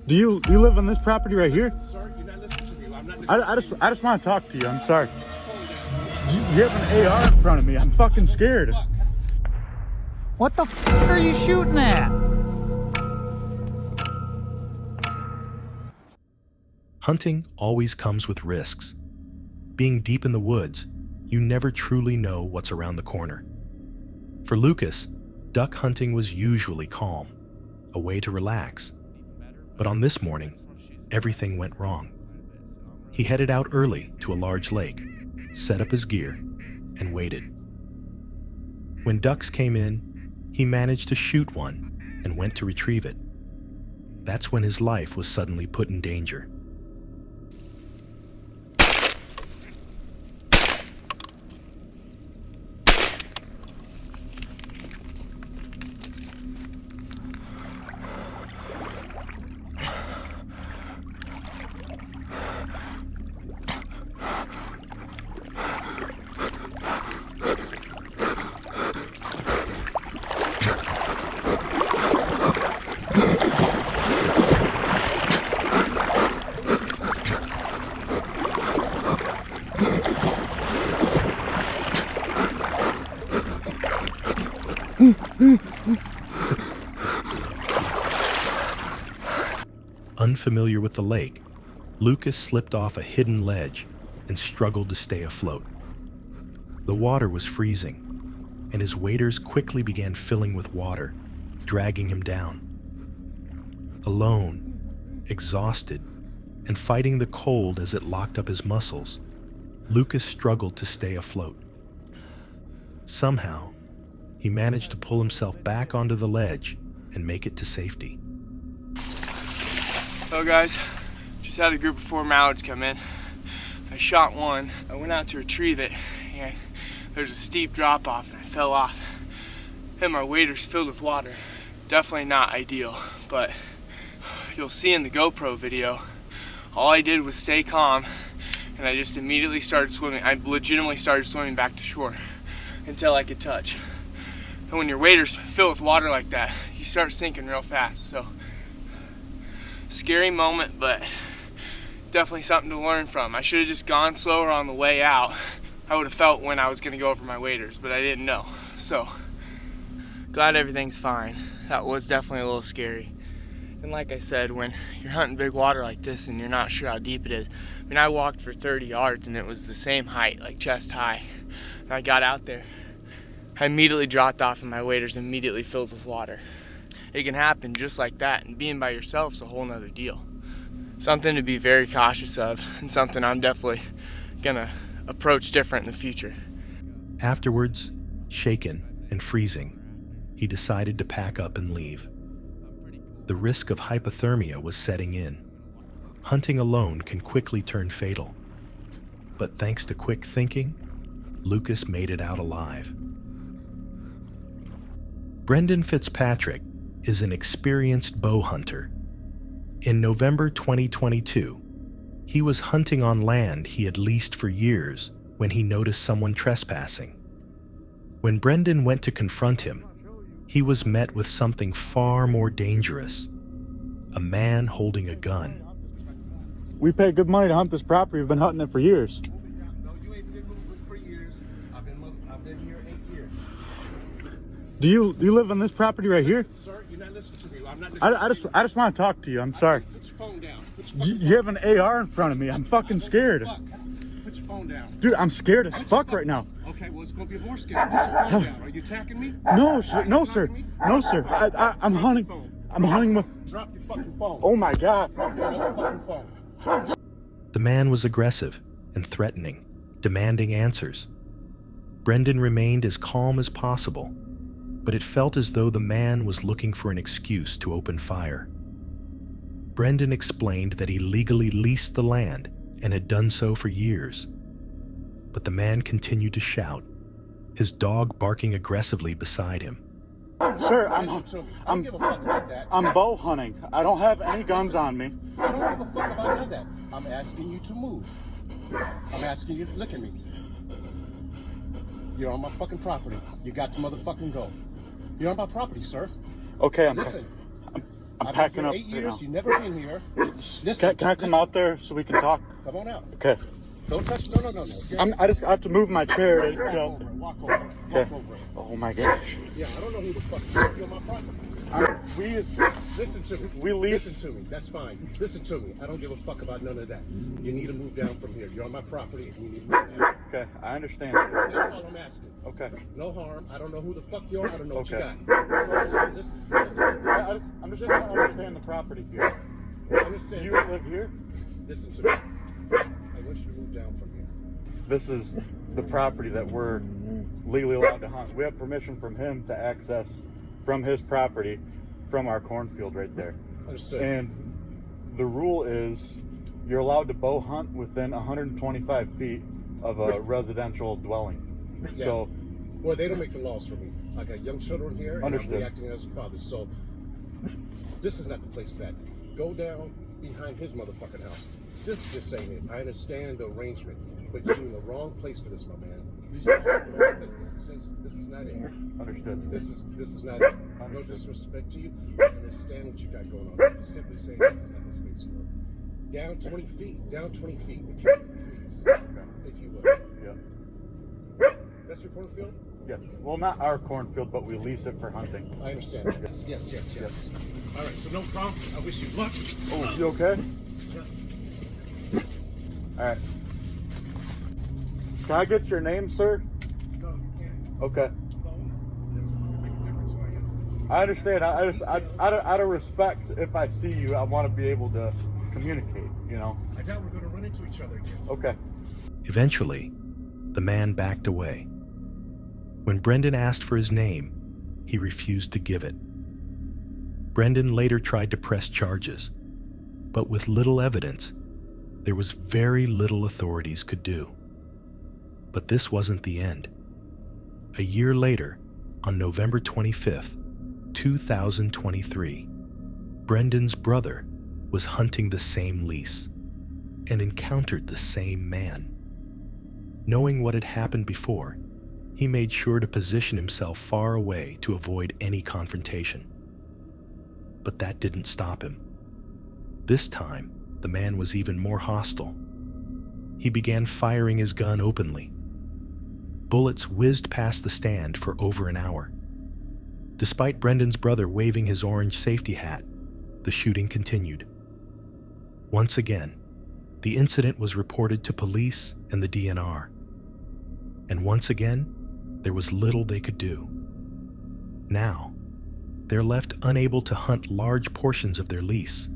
Do you live on this property right here? Sir, you're not listening to me. I'm not I just want to talk to you. I'm sorry. You have an AR in front of me. I'm fucking scared. What the fuck are you shooting at? Hunting always comes with risks. Being deep in the woods, you never truly know what's around the corner. For Lucas, duck hunting was usually calm, a way to relax. But on this morning, everything went wrong. He headed out early to a large lake, set up his gear, and waited. When ducks came in, he managed to shoot one and went to retrieve it. That's when his life was suddenly put in danger. Unfamiliar with the lake, Lucas slipped off a hidden ledge and struggled to stay afloat. The water was freezing, and his waders quickly began filling with water, dragging him down. Alone, exhausted, and fighting the cold as it locked up his muscles, Lucas struggled to stay afloat. Somehow, he managed to pull himself back onto the ledge and make it to safety. Hello guys, just had a group of 4 mallards come in. I shot one, I went out to retrieve it, and there's a steep drop off and I fell off. And my waders filled with water. Definitely not ideal, but you'll see in the GoPro video, all I did was stay calm and I just immediately started swimming. I legitimately started swimming back to shore until I could touch. And when your waders fill with water like that, you start sinking real fast. So, scary moment, but definitely something to learn from. I should have just gone slower on the way out. I would have felt when I was going to go over my waders, but I didn't know. So, glad everything's fine. That was definitely a little scary. And like I said, when you're hunting big water like this and you're not sure how deep it is, I mean, I walked for 30 yards and it was the same height, like chest high. And I got out there, I immediately dropped off and my waders immediately filled with water. It can happen just like that, and being by yourself is a whole nother deal. Something to be very cautious of, and something I'm definitely gonna approach different in the future. Afterwards, shaken and freezing, he decided to pack up and leave. The risk of hypothermia was setting in. Hunting alone can quickly turn fatal. But thanks to quick thinking, Lucas made it out alive. Brendan Fitzpatrick is an experienced bow hunter. In November 2022, he was hunting on land he had leased for years when he noticed someone trespassing. When Brendan went to confront him, he was met with something far more dangerous: a man holding a gun. We pay good money to hunt this property. We've been hunting it for years. No, you ain't been moving for years. I've been here 8 years. Do you live on this property right here? Sir, you're not listening to me. I'm not listening. I just want to talk to you. I'm sorry. Put your phone down. Put your You have an AR in front of me. I'm fucking scared. Put your phone down. Dude, I'm scared as fuck right now. Okay, well, it's gonna be more scary. Put your phone down. Are you attacking me? No, sir. No, sir. No, sir. I'm hunting. I'm hunting with... Drop your fucking phone. Oh my God. Drop your fucking phone. The man was aggressive and threatening, demanding answers. Brendan remained as calm as possible, but it felt as though the man was looking for an excuse to open fire. Brendan explained that he legally leased the land and had done so for years. But the man continued to shout, his dog barking aggressively beside him. Sir, I don't give a fuck about that. I'm bow hunting. I don't have any guns on me. I don't give a fuck about none of that. I'm asking you to move. I'm asking you to look at me. You're on my fucking property. You got to motherfucking go. You're on my property, sir. Okay, Listen. I've packing been up here 8 right years. now. You've never been here. Listen, Can I come out there so we can talk? Come on out. Okay. Don't touch. No. I have to move my chair. To, Walk over it. Walk over it. Okay. Walk over it. Oh my gosh. Yeah, I don't know who the fuck you're on my property. Listen to me. We lease. Listen to me. That's fine. Listen to me. I don't give a fuck about none of that. You need to move down from here. You're on my property and you need to move down. Okay, I understand. That's all I'm asking. Okay. No harm. I don't know who the fuck you are. I don't know what you Okay. got. Listen. I'm just trying to understand the property here. Understand. You live here? Listen to me. I want you to move down from here. This is the property that we're legally allowed to hunt. We have permission from him to access from his property from our cornfield right there. Understood. And the rule is you're allowed to bow hunt within 125 feet of a residential dwelling. Yeah. So, well, they don't make the laws for me. I got young children here, and Understood. I'm reacting as a father. So, this is not the place for that. Go down behind his motherfucking house. This is just saying it. I understand the arrangement, but you're in the wrong place for this, my man. This is not it. understood. This is not it. No disrespect to you. I understand what you got going on. I'm simply saying this is not the space for it. Down 20 feet. Down 20 feet, if you would, please. If you would. Yeah. That's your cornfield? Yes. Well, not our cornfield, but we lease it for hunting. I understand. Yes. All right, so no problem. I wish you luck. Oh, you okay? All right. Can I get your name, sir? No, you can't. Okay. This will make a difference for you. I understand. Out of respect, if I see you, I want to be able to communicate, you know? I doubt we're going to run into each other again. Okay. Eventually, the man backed away. When Brendan asked for his name, he refused to give it. Brendan later tried to press charges, but with little evidence, there was very little authorities could do. But this wasn't the end. A year later, on November 25th, 2023, Brendan's brother was hunting the same lease and encountered the same man. Knowing what had happened before, he made sure to position himself far away to avoid any confrontation. But that didn't stop him. This time, the man was even more hostile. He began firing his gun openly. Bullets whizzed past the stand for over an hour. Despite Brendan's brother waving his orange safety hat, the shooting continued. Once again, the incident was reported to police and the DNR. And once again, there was little they could do. Now, they're left unable to hunt large portions of their lease,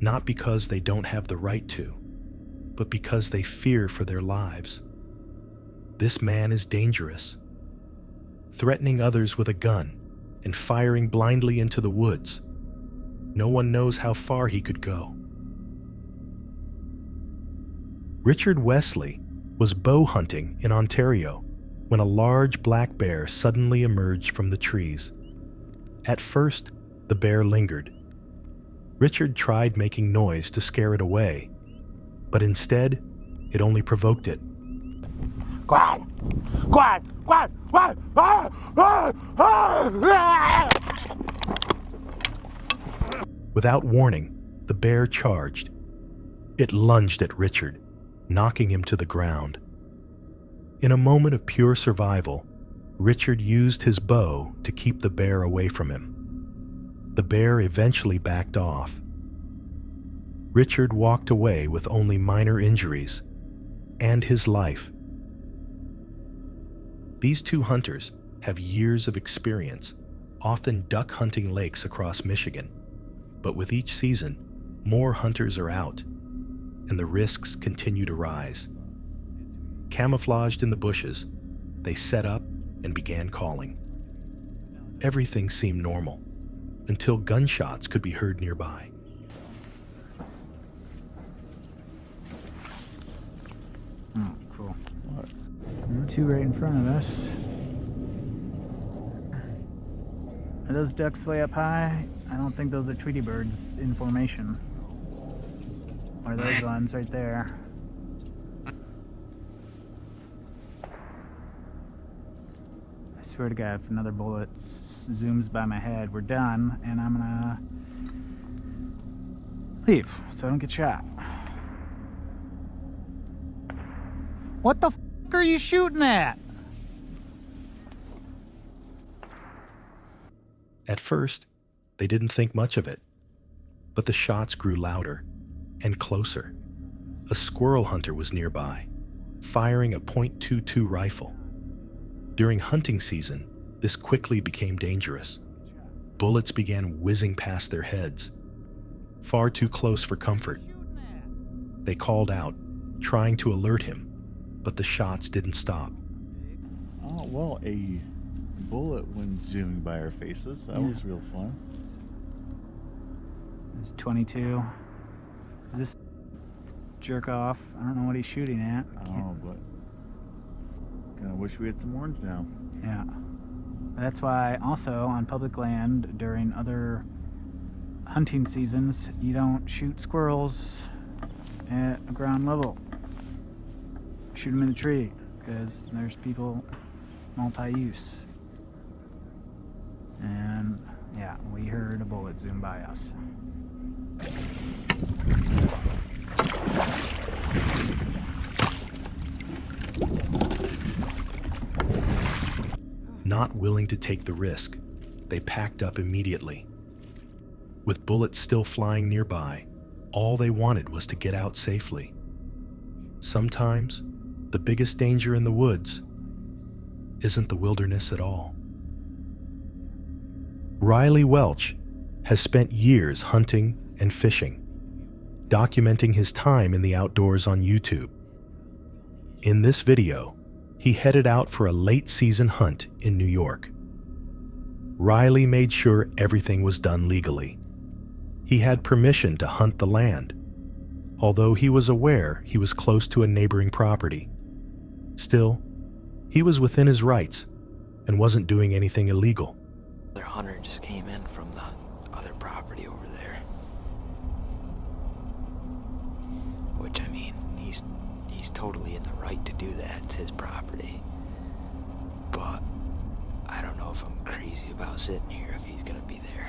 not because they don't have the right to, but because they fear for their lives. This man is dangerous, threatening others with a gun and firing blindly into the woods. No one knows how far he could go. Richard Wesley was bow hunting in Ontario when a large black bear suddenly emerged from the trees. At first, the bear lingered. Richard tried making noise to scare it away, but instead, it only provoked it. Quiet! Quiet! Quiet! Quiet! Without warning, the bear charged. It lunged at Richard, knocking him to the ground. In a moment of pure survival, Richard used his bow to keep the bear away from him. The bear eventually backed off. Richard walked away with only minor injuries and his life. These two hunters have years of experience, often duck hunting lakes across Michigan. But with each season, more hunters are out, and the risks continue to rise. Camouflaged in the bushes, they set up and began calling. Everything seemed normal, until gunshots could be heard nearby. Oh, cool. Two right in front of us. Are those ducks way up high? I don't think those are Tweety birds in formation. Or those ones right there. I swear to God, if another bullet zooms by my head, we're done, and I'm gonna Leave, so I don't get shot. What the f are you shooting at? At first, they didn't think much of it, but the shots grew louder and closer. A squirrel hunter was nearby, firing a .22 rifle. During hunting season, this quickly became dangerous. Bullets began whizzing past their heads, far too close for comfort. They called out, trying to alert him, but the shots didn't stop. Oh, well, a bullet went zooming by our faces. That was real fun. There's 22. Is this jerk off? I don't know what he's shooting at. Oh, but kind of wish we had some orange now. Yeah. That's why also on public land during other hunting seasons, you don't shoot squirrels at a ground level. Shoot them in the tree because there's people multi-use. And yeah, we heard a bullet zoom by us. Not willing to take the risk, they packed up immediately. With bullets still flying nearby, all they wanted was to get out safely. Sometimes, the biggest danger in the woods isn't the wilderness at all. Riley Welch has spent years hunting and fishing, documenting his time in the outdoors on YouTube. In this video, he headed out for a late-season hunt in New York. Riley made sure everything was done legally. He had permission to hunt the land, although he was aware he was close to a neighboring property. Still, he was within his rights and wasn't doing anything illegal. Their hunter just came in from the other property over there. Which, I mean, he's totally in the right to do that. It's his property. But I don't know if I'm crazy about sitting here if he's gonna be there.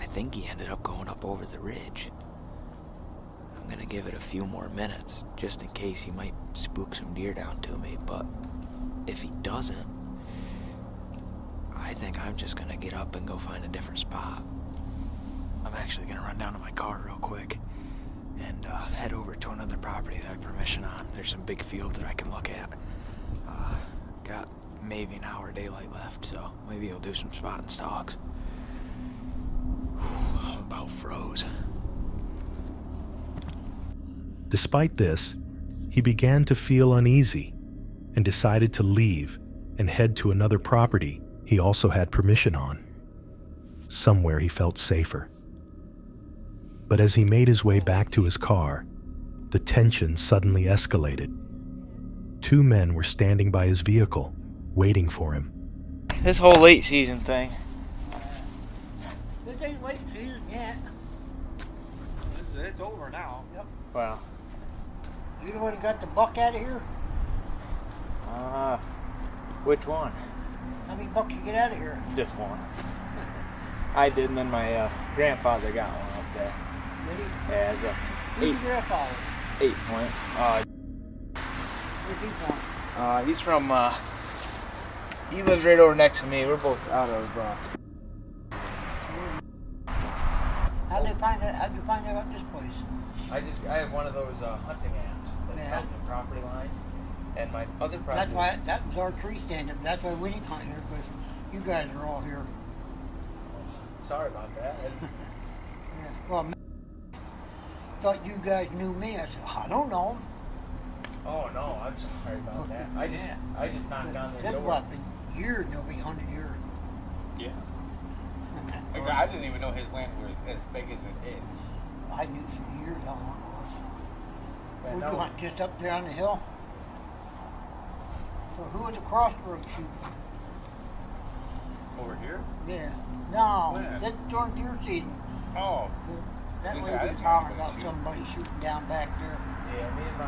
I think he ended up going up over the ridge. I'm gonna give it a few more minutes, just in case he might spook some deer down to me, but if he doesn't, I think I'm just gonna get up and go find a different spot. I'm actually gonna run down to my car real quick and head over to another property that I have permission on. There's some big fields that I can look at. Got maybe an hour daylight left, so maybe I'll do some spot and stalks. I'm about froze. Despite this, he began to feel uneasy and decided to leave and head to another property he also had permission on, somewhere he felt safer. But as he made his way back to his car, the tension suddenly escalated. Two men were standing by his vehicle, waiting for him. This whole late season thing. This ain't late season yet. It's over now. Yep. Wow. You the one who got the buck out of here? Which one? How many bucks you get out of here? Just one. I did, and then my grandfather got one up there. Did he? Yeah, it's a Who's your grandfather? 8 point. Where's he from? He's from, he lives right over next to me. We're both out of, How'd you find out about this place? I have one of those hunting apps that Yeah. help the property lines, and my other property. That was our tree stand. That's why we didn't hunt here, because you guys are all here. Sorry about that. Yeah. Well, thought you guys knew me. I said, I don't know him. Oh no, I'm sorry about that. I just knocked on the That's door. what, been years nobody hunted here. Yeah. I didn't even know his land was as big as it is. I knew for years how long it was. But Where'd no, you hunt? Just up there on the hill? So who was the crossroads shooting? Over here? Yeah. No, When? that's during deer season. Oh. That He way said, I we didn't was hollering hear about anybody somebody shooting down back there. Yeah, me and my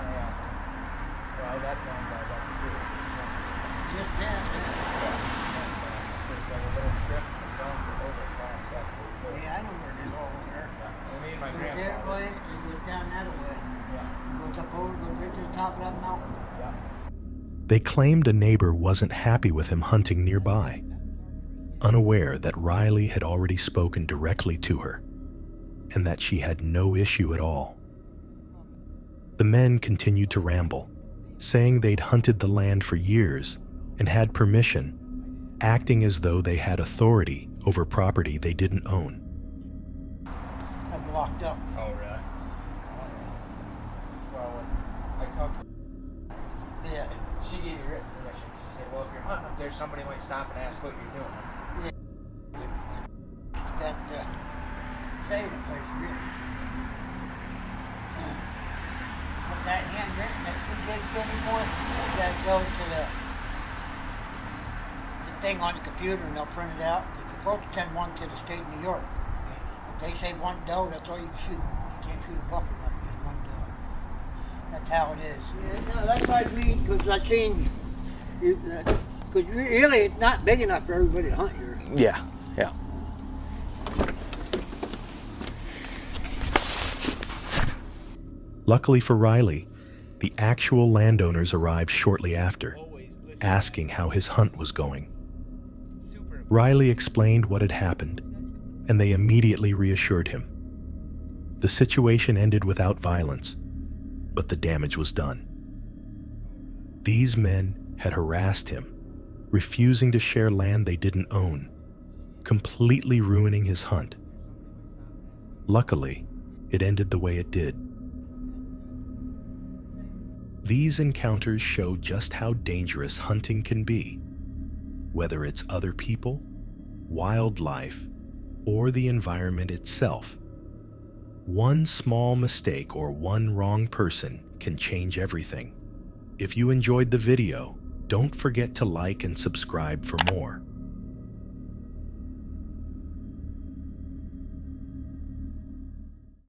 well, that time I got to do it. Just that. Yeah, I know where it is over there. Me and my Goes that grandfather. way, it goes down that way. Yeah. Goes up over, goes right to the top of that mountain. Yeah. They claimed a neighbor wasn't happy with him hunting nearby, unaware that Riley had already spoken directly to her and that she had no issue at all. The men continued to ramble, saying they'd hunted the land for years and had permission, acting as though they had authority over property they didn't own. I'm locked up. Oh, really? Well, I talked to her. Yeah. She gave you written permission. She said, well, if you're hunting up there, somebody might stop and ask what you're doing. That saving place really. But that handwritten that she gave to me for, that goes to the thing on the computer and they'll print it out. Because you're supposed to send one to the state of New York. If they say one doe, that's all you can shoot. You can't shoot a buck enough, just one doe. That's how it is. Yeah, no, that's why I read, because I seen, because really it's not big enough for everybody to hunt here. Yeah, yeah. Luckily for Riley, the actual landowners arrived shortly after, asking how his hunt was going. Riley explained what had happened, and they immediately reassured him. The situation ended without violence, but the damage was done. These men had harassed him, refusing to share land they didn't own, completely ruining his hunt. Luckily, it ended the way it did. These encounters show just how dangerous hunting can be, whether it's other people, wildlife, or the environment itself. One small mistake or one wrong person can change everything. If you enjoyed the video, don't forget to like and subscribe for more.